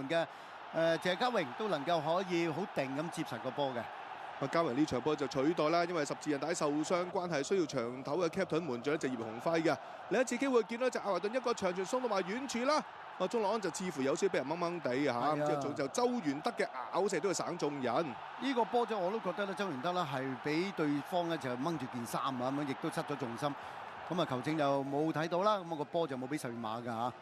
嘅謝家榮都能夠可以好定咁接實個波嘅。嘉榮呢場波就取代啦，因為十字韌帶受傷關係，需要長頭嘅 captain 門將就葉鴻輝嘅。另一次機會見到就艾華頓一個長傳送到埋遠處啦。鐘樂安就似乎有少俾人掹掹地嘅嚇，之後就周元德嘅咬射都係省中人。呢個波我都覺得咧，周元德咧係俾對方咧就掹住件衫啊，咁樣亦都失咗重心。咁啊球證就冇睇到啦，咁個波就冇俾十二碼㗎嚇。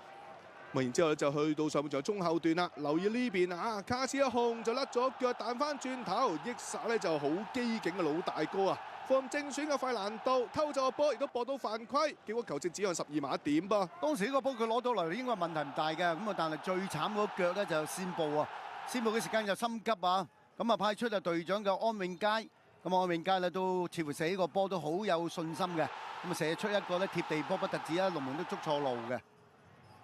然之後就去到上半場中後段啦，留意呢邊啊，卡斯一控就甩咗腳彈翻轉頭，益薩咧就好機警嘅老大哥啊，放正選嘅費蘭道偷走個波，亦都搏到犯規，結果球證指向12碼點噃。當時呢個波佢攞到嚟應該問題唔大嘅，咁啊但係最慘嗰腳咧就先報啊，先報嘅時間就心急啊，咁啊派出就隊長嘅安永佳，咁安永佳咧都似乎射呢個波都好有信心嘅，咁啊射出一個咧貼地波不特止啊，龍門都捉錯路嘅。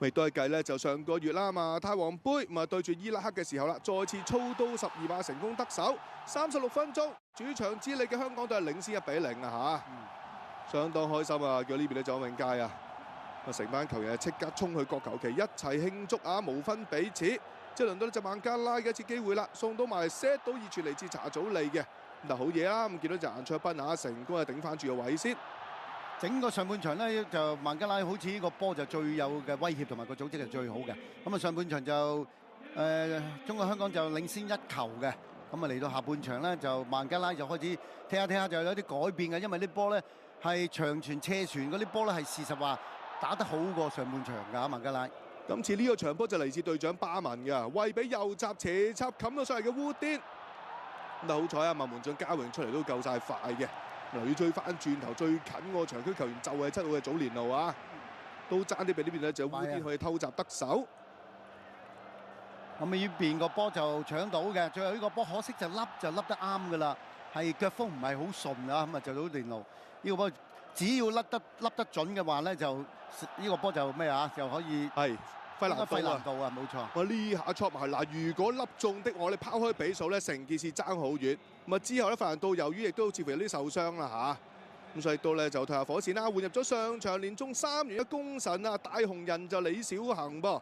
亦都係計咧，就上個月啦嘛，泰皇杯對住伊拉克嘅時候啦，再次操刀12碼成功得手，36分鐘主場之利嘅香港隊係領先1-0啊嚇，相當開心啊！叫呢邊咧就安永佳啊，成班球員即刻衝去角球旗一齊慶祝啊，無分彼此。即係輪到呢隻孟加拉嘅一次機會啦，送到埋 set 到熱傳嚟自查祖利嘅，嗱好嘢啦！咁見到就顏卓斌啊，成功係頂翻住個位先。整個上半場咧就孟加拉好似呢個波就最有嘅威脅同埋個組織係最好嘅。咁啊上半場就中國香港就領先1球嘅。咁啊嚟到下半場咧就孟加拉就開始踢下就有啲改變嘅，因為啲波咧係長傳斜傳嗰啲波咧係事實話打得好過上半場㗎孟加拉。今次呢個場波就嚟自隊長巴文嘅，為俾右閘斜插冚到上嚟嘅烏甸。咁好彩啊，孟門將嘉榮出嚟都夠晒快嘅。留意追翻轉頭最近個場區球員就係7號嘅祖連奴啊，都爭啲俾呢邊咧就烏甸可以偷襲得手。咁呢邊個波就搶到嘅，最後呢個波可惜就笠得啱㗎啦，係腳風唔係好順啊，咁啊就祖連奴呢個波只要笠得準嘅話咧，就呢個波就咩啊，就可以係。費蘭道啊，冇錯。我呢下戳埋嗱，如果粒中的我哋拋開比數咧，成件事爭好遠。咁啊之後咧，費蘭道由於亦都似乎有啲受傷啦嚇，咁所以到咧就退下火線啦，換入咗上場連中3元嘅功臣啊，大紅人就李小恒噃。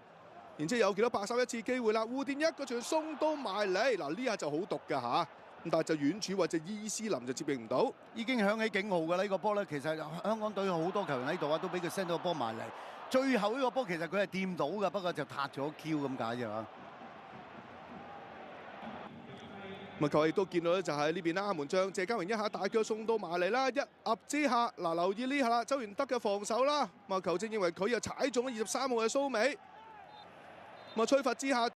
然之後有幾多白手一次機會啦，烏甸一個傳送到埋嚟，嗱呢下就好毒㗎嚇。咁但係就遠處或者伊斯林就接應唔到，已經響起警號㗎啦！呢個波咧，其實香港隊好多球員喺度啊，都俾佢 send 到個波埋嚟。最後呢個波其實佢係掂到㗎，不過就撻咗 Q 咁解啫嘛。咁球亦都見到咧，就係呢邊啦，門將謝家榮一下大腳送到埋嚟啦，一壓之下嗱，留意呢下啦，周元德嘅防守啦，球證認為佢又踩中咗23號嘅蘇美，吹罰之下。